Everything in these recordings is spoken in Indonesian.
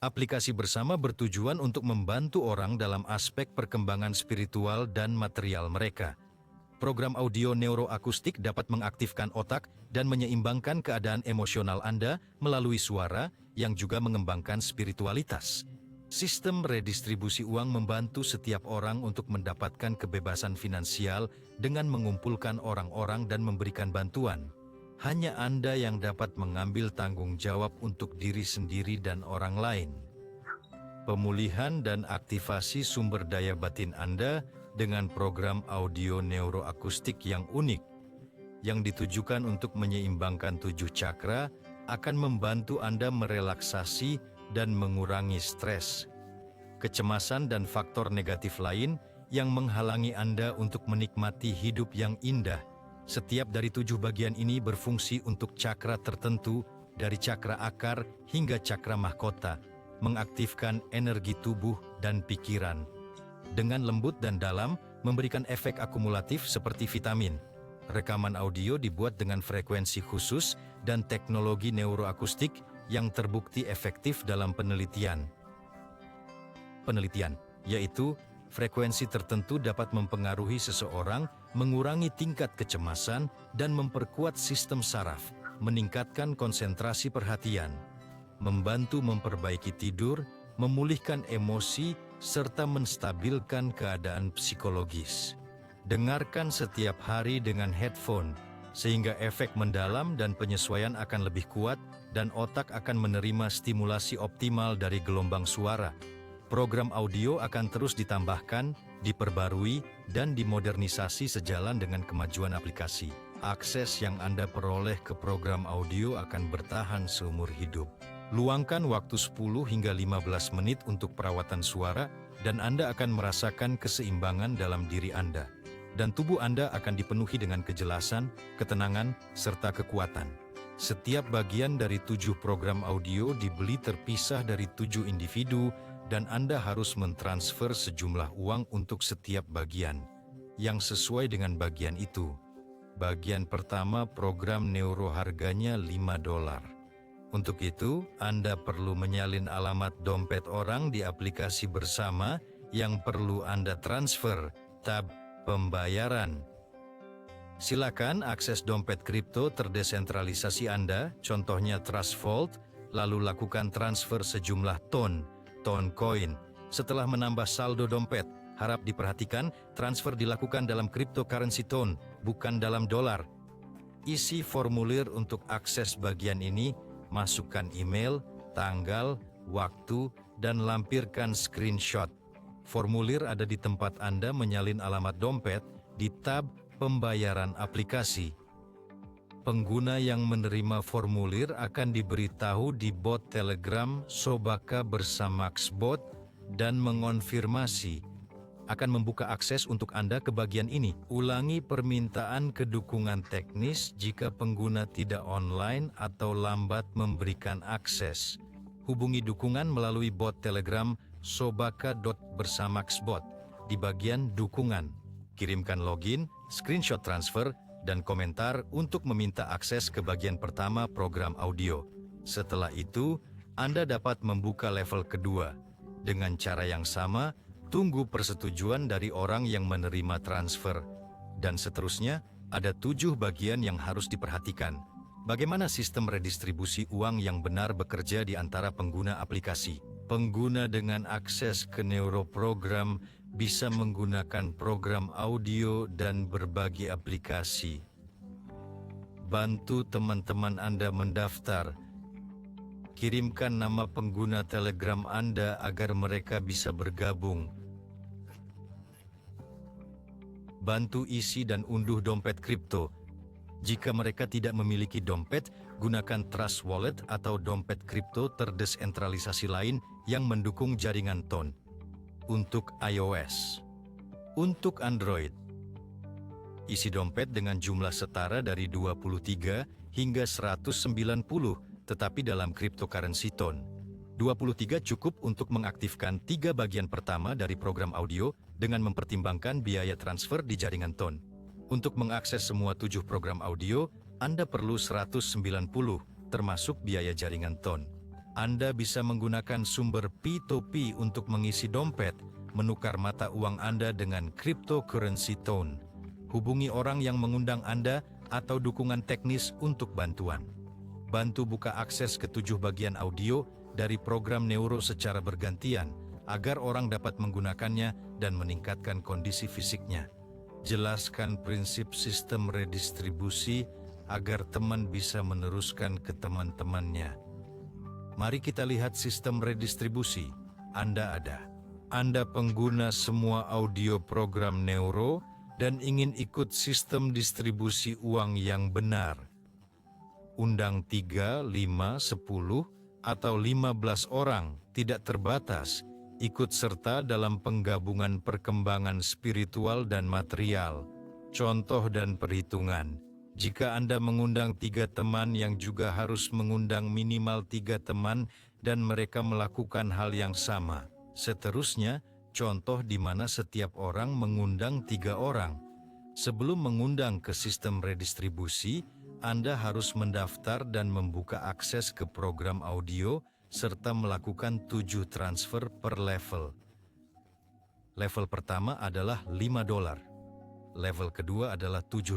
Aplikasi bersama bertujuan untuk membantu orang dalam aspek perkembangan spiritual dan material mereka. Program audio neuroakustik dapat mengaktifkan otak dan menyeimbangkan keadaan emosional Anda melalui suara yang juga mengembangkan spiritualitas. Sistem redistribusi uang membantu setiap orang untuk mendapatkan kebebasan finansial dengan mengumpulkan orang-orang dan memberikan bantuan. Hanya Anda yang dapat mengambil tanggung jawab untuk diri sendiri dan orang lain. Pemulihan dan aktivasi sumber daya batin Anda dengan program audio neuroakustik yang unik, yang ditujukan untuk menyeimbangkan 7 cakra, akan membantu Anda merelaksasi dan mengurangi stres, kecemasan dan faktor negatif lain yang menghalangi Anda untuk menikmati hidup yang indah. Setiap dari 7 bagian ini berfungsi untuk cakra tertentu, dari cakra akar hingga cakra mahkota, mengaktifkan energi tubuh dan pikiran. Dengan lembut dan dalam, memberikan efek akumulatif seperti vitamin. Rekaman audio dibuat dengan frekuensi khusus dan teknologi neuroakustik yang terbukti efektif dalam penelitian, yaitu frekuensi tertentu dapat mempengaruhi seseorang, mengurangi tingkat kecemasan, dan memperkuat sistem saraf, meningkatkan konsentrasi perhatian, membantu memperbaiki tidur, memulihkan emosi, serta menstabilkan keadaan psikologis. Dengarkan setiap hari dengan headphone, sehingga efek mendalam dan penyesuaian akan lebih kuat, dan otak akan menerima stimulasi optimal dari gelombang suara. Program audio akan terus ditambahkan, diperbarui, dan dimodernisasi sejalan dengan kemajuan aplikasi. Akses yang Anda peroleh ke program audio akan bertahan seumur hidup. Luangkan waktu 10 hingga 15 menit untuk perawatan suara, dan Anda akan merasakan keseimbangan dalam diri Anda. Dan tubuh Anda akan dipenuhi dengan kejelasan, ketenangan, serta kekuatan. Setiap bagian dari 7 program audio dibeli terpisah dari 7 individu, dan Anda harus mentransfer sejumlah uang untuk setiap bagian, yang sesuai dengan bagian itu. Bagian pertama program neuro harganya $5. Untuk itu, Anda perlu menyalin alamat dompet orang di aplikasi bersama yang perlu Anda transfer, tab pembayaran. Silakan akses dompet kripto terdesentralisasi Anda, contohnya Trust Vault, lalu lakukan transfer sejumlah ton koin. Setelah menambah saldo dompet, harap diperhatikan transfer dilakukan dalam cryptocurrency ton, bukan dalam dolar. Isi formulir untuk akses bagian ini, masukkan email, tanggal, waktu, dan lampirkan screenshot. Formulir ada di tempat Anda menyalin alamat dompet di tab pembayaran aplikasi. Pengguna yang menerima formulir akan diberitahu di bot Telegram Sobaka Bersamaxbot dan mengonfirmasi akan membuka akses untuk Anda ke bagian ini. Ulangi permintaan kedukungan teknis jika pengguna tidak online atau lambat memberikan akses. Hubungi dukungan melalui bot Telegram Sobaka.Bersamaxbot di bagian dukungan. Kirimkan login, screenshot transfer, dan komentar untuk meminta akses ke bagian pertama program audio. Setelah itu, Anda dapat membuka level kedua. Dengan cara yang sama, tunggu persetujuan dari orang yang menerima transfer. Dan seterusnya, ada 7 bagian yang harus diperhatikan. Bagaimana sistem redistribusi uang yang benar bekerja di antara pengguna aplikasi? Pengguna dengan akses ke neuroprogram bisa menggunakan program audio dan berbagi aplikasi. Bantu teman-teman Anda mendaftar. Kirimkan nama pengguna Telegram Anda agar mereka bisa bergabung. Bantu isi dan unduh dompet kripto. Jika mereka tidak memiliki dompet, gunakan Trust Wallet atau dompet kripto terdesentralisasi lain yang mendukung jaringan TON. Untuk iOS. Untuk Android, isi dompet dengan jumlah setara dari 23 hingga 190, tetapi dalam cryptocurrency TON. 23 cukup untuk mengaktifkan 3 bagian pertama dari program audio dengan mempertimbangkan biaya transfer di jaringan TON. Untuk mengakses semua 7 program audio, Anda perlu 190, termasuk biaya jaringan TON. Anda bisa menggunakan sumber P2P untuk mengisi dompet, menukar mata uang Anda dengan cryptocurrency tone. Hubungi orang yang mengundang Anda atau dukungan teknis untuk bantuan. Bantu buka akses ke 7 bagian audio dari program Neuro secara bergantian agar orang dapat menggunakannya dan meningkatkan kondisi fisiknya. Jelaskan prinsip sistem redistribusi agar teman bisa meneruskan ke teman-temannya. Mari kita lihat sistem redistribusi. Anda ada. Anda pengguna semua audio program Neuro dan ingin ikut sistem distribusi uang yang benar. Undang 3, 5, 10, atau 15 orang, tidak terbatas, ikut serta dalam penggabungan perkembangan spiritual dan material. Contoh dan perhitungan. Jika Anda mengundang 3 teman yang juga harus mengundang minimal 3 teman dan mereka melakukan hal yang sama. Seterusnya, contoh di mana setiap orang mengundang 3 orang. Sebelum mengundang ke sistem redistribusi, Anda harus mendaftar dan membuka akses ke program audio serta melakukan 7 transfer per level. Level pertama adalah $5. Level kedua adalah $7.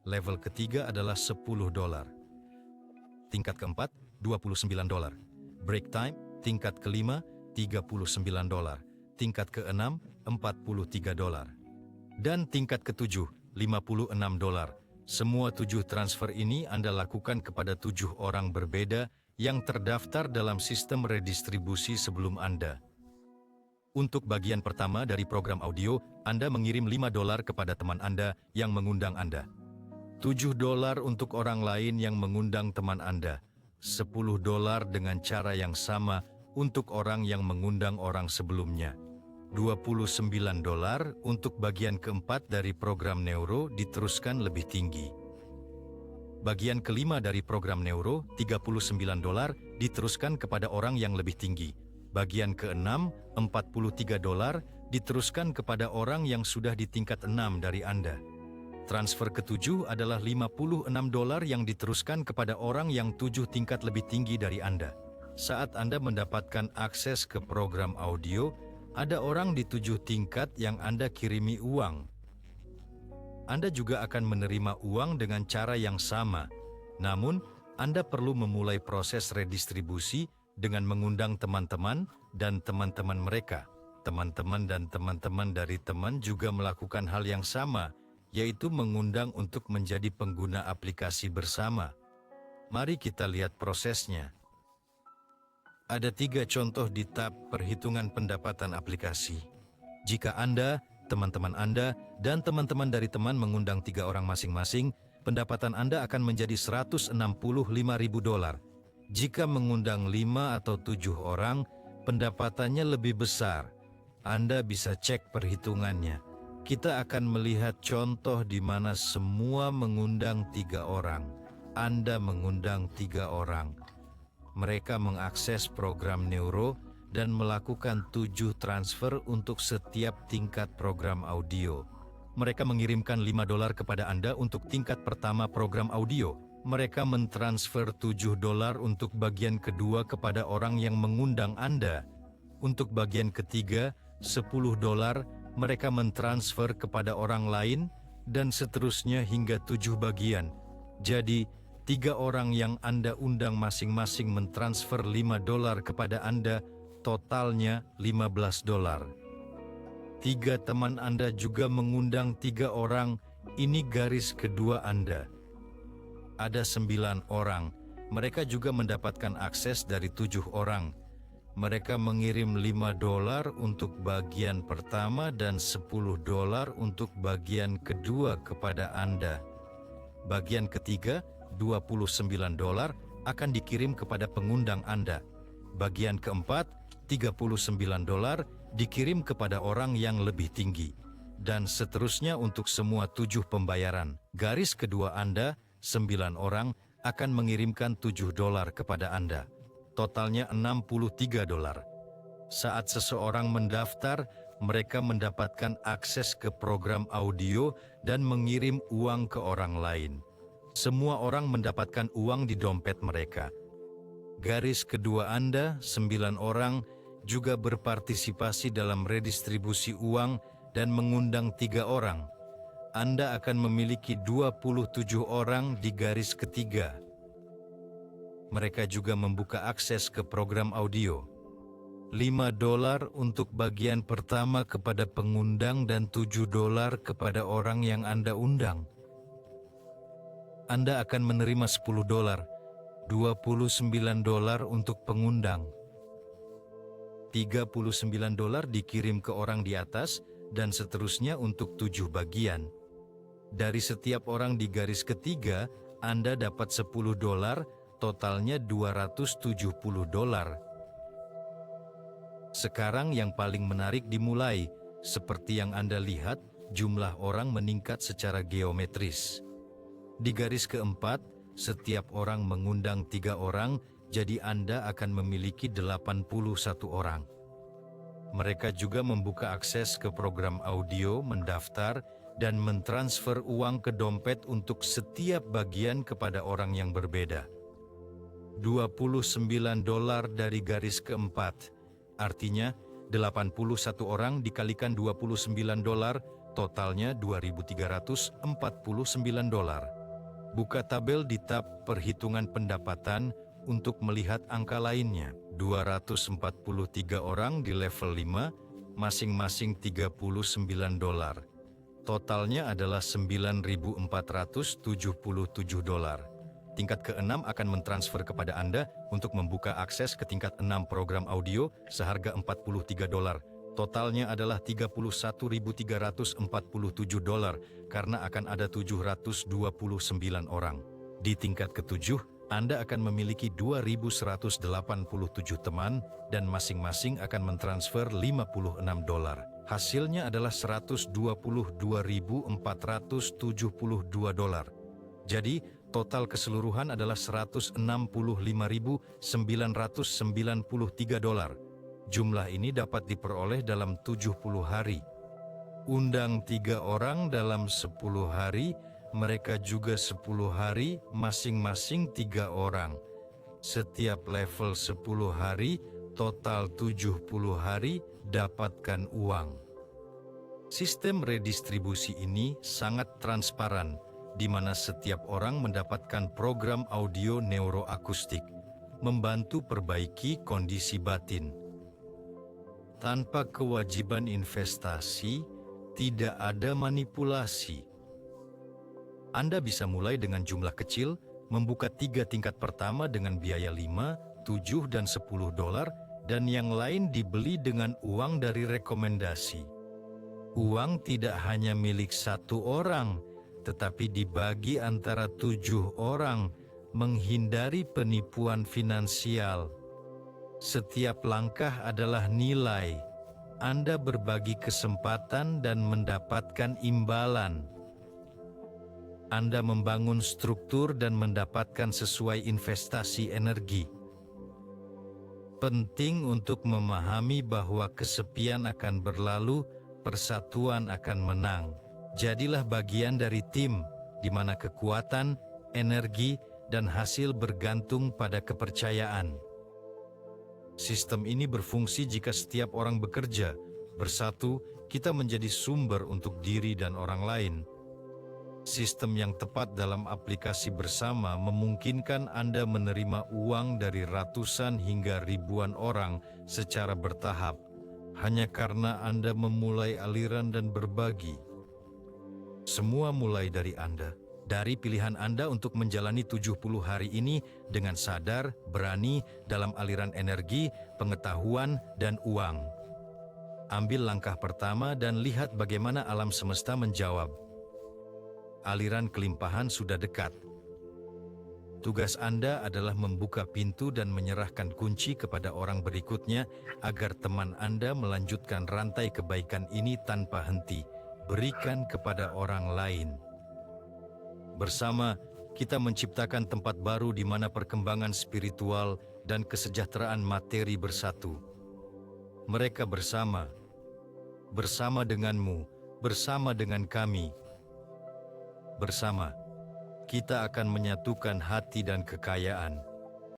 Level ketiga adalah $10. Tingkat keempat, $29. Break time, tingkat kelima, $39. Tingkat keenam, $43. Dan tingkat ketujuh, $56. Semua 7 transfer ini Anda lakukan kepada 7 orang berbeda yang terdaftar dalam sistem redistribusi sebelum Anda. Untuk bagian pertama dari program audio, Anda mengirim $5 kepada teman Anda yang mengundang Anda. $7 untuk orang lain yang mengundang teman Anda. $10 dengan cara yang sama untuk orang yang mengundang orang sebelumnya. $29 untuk bagian keempat dari program Neuro diteruskan lebih tinggi. Bagian kelima dari program Neuro, $39, diteruskan kepada orang yang lebih tinggi. Bagian keenam, $43, diteruskan kepada orang yang sudah di tingkat 6 dari Anda. Transfer ketujuh adalah $56 yang diteruskan kepada orang yang 7 tingkat lebih tinggi dari Anda. Saat Anda mendapatkan akses ke program audio, ada orang di 7 tingkat yang Anda kirimi uang. Anda juga akan menerima uang dengan cara yang sama. Namun, Anda perlu memulai proses redistribusi dengan mengundang teman-teman dan teman-teman mereka. Teman-teman dan teman-teman dari teman juga melakukan hal yang sama, yaitu mengundang untuk menjadi pengguna aplikasi bersama. Mari kita lihat prosesnya. Ada 3 contoh di tab perhitungan pendapatan aplikasi. Jika Anda, teman-teman Anda, dan teman-teman dari teman mengundang 3 orang masing-masing, pendapatan Anda akan menjadi $165.000. Jika mengundang 5 atau 7 orang, pendapatannya lebih besar. Anda bisa cek perhitungannya. Kita akan melihat contoh di mana semua mengundang 3 orang. Anda mengundang 3 orang. Mereka mengakses program Neuro dan melakukan 7 transfer untuk setiap tingkat program audio. Mereka mengirimkan $5 kepada Anda untuk tingkat pertama program audio. Mereka mentransfer $7 untuk bagian kedua kepada orang yang mengundang Anda. Untuk bagian ketiga, $10 mereka mentransfer kepada orang lain, dan seterusnya hingga 7 bagian. Jadi, 3 orang yang Anda undang masing-masing mentransfer $5 kepada Anda, totalnya $15. 3 teman Anda juga mengundang 3 orang, ini garis kedua Anda. Ada 9 orang, mereka juga mendapatkan akses dari 7 orang. Mereka mengirim $5 untuk bagian pertama dan $10 untuk bagian kedua kepada Anda. Bagian ketiga, $29, akan dikirim kepada pengundang Anda. Bagian keempat, $39, dikirim kepada orang yang lebih tinggi. Dan seterusnya untuk semua 7 pembayaran. Garis kedua Anda, 9 orang, akan mengirimkan $7 kepada Anda. Totalnya $63. Saat seseorang mendaftar, mereka mendapatkan akses ke program audio dan mengirim uang ke orang lain. Semua orang mendapatkan uang di dompet mereka. Garis kedua Anda, 9 orang, juga berpartisipasi dalam redistribusi uang dan mengundang 3 orang. Anda akan memiliki 27 orang di garis ketiga. Mereka juga membuka akses ke program audio. $5 untuk bagian pertama kepada pengundang dan $7 kepada orang yang Anda undang. Anda akan menerima $10, $29 untuk pengundang. $39 dikirim ke orang di atas dan seterusnya untuk 7 bagian. Dari setiap orang di garis ketiga, Anda dapat $10, totalnya $270. Sekarang yang paling menarik dimulai. Seperti yang Anda lihat, jumlah orang meningkat secara geometris. Di garis keempat, setiap orang mengundang 3 orang, jadi Anda akan memiliki 81 orang. Mereka juga membuka akses ke program audio, mendaftar, dan mentransfer uang ke dompet untuk setiap bagian kepada orang yang berbeda. $29 dari garis keempat. Artinya, 81 orang dikalikan $29, totalnya $2.349. Buka tabel di tab Perhitungan Pendapatan untuk melihat angka lainnya. 243 orang di level 5, masing-masing $39. Totalnya adalah $9.477. Tingkat ke-6 akan mentransfer kepada Anda untuk membuka akses ke tingkat 6 program audio seharga $43. Totalnya adalah $31.347 karena akan ada 729 orang. Di tingkat ke-7, Anda akan memiliki 2.187 teman dan masing-masing akan mentransfer $56. Hasilnya adalah $122.472. Jadi, total keseluruhan adalah $165.993. Jumlah ini dapat diperoleh dalam 70 hari. Undang 3 orang dalam 10 hari, mereka juga 10 hari, masing-masing 3 orang. Setiap level 10 hari, total 70 hari, dapatkan uang. Sistem redistribusi ini sangat transparan, di mana setiap orang mendapatkan program audio neuroakustik, membantu perbaiki kondisi batin. Tanpa kewajiban investasi, tidak ada manipulasi. Anda bisa mulai dengan jumlah kecil, membuka 3 tingkat pertama dengan biaya $5, $7, dan $10, dan yang lain dibeli dengan uang dari rekomendasi. Uang tidak hanya milik 1 orang, tetapi dibagi antara 7 orang, menghindari penipuan finansial. Setiap langkah adalah nilai. Anda berbagi kesempatan dan mendapatkan imbalan. Anda membangun struktur dan mendapatkan sesuai investasi energi. Penting untuk memahami bahwa kesepian akan berlalu, persatuan akan menang. Jadilah bagian dari tim, di mana kekuatan, energi, dan hasil bergantung pada kepercayaan. Sistem ini berfungsi jika setiap orang bekerja. Bersatu, kita menjadi sumber untuk diri dan orang lain. Sistem yang tepat dalam aplikasi bersama memungkinkan Anda menerima uang dari ratusan hingga ribuan orang secara bertahap, hanya karena Anda memulai aliran dan berbagi. Semua mulai dari Anda, dari pilihan Anda untuk menjalani 70 hari ini dengan sadar, berani dalam aliran energi, pengetahuan, dan uang. Ambil langkah pertama dan lihat bagaimana alam semesta menjawab. Aliran kelimpahan sudah dekat. Tugas Anda adalah membuka pintu dan menyerahkan kunci kepada orang berikutnya agar teman Anda melanjutkan rantai kebaikan ini tanpa henti. Berikan kepada orang lain. Bersama, kita menciptakan tempat baru di mana perkembangan spiritual dan kesejahteraan materi bersatu. Mereka bersama denganmu, bersama dengan kami. Bersama, kita akan menyatukan hati dan kekayaan.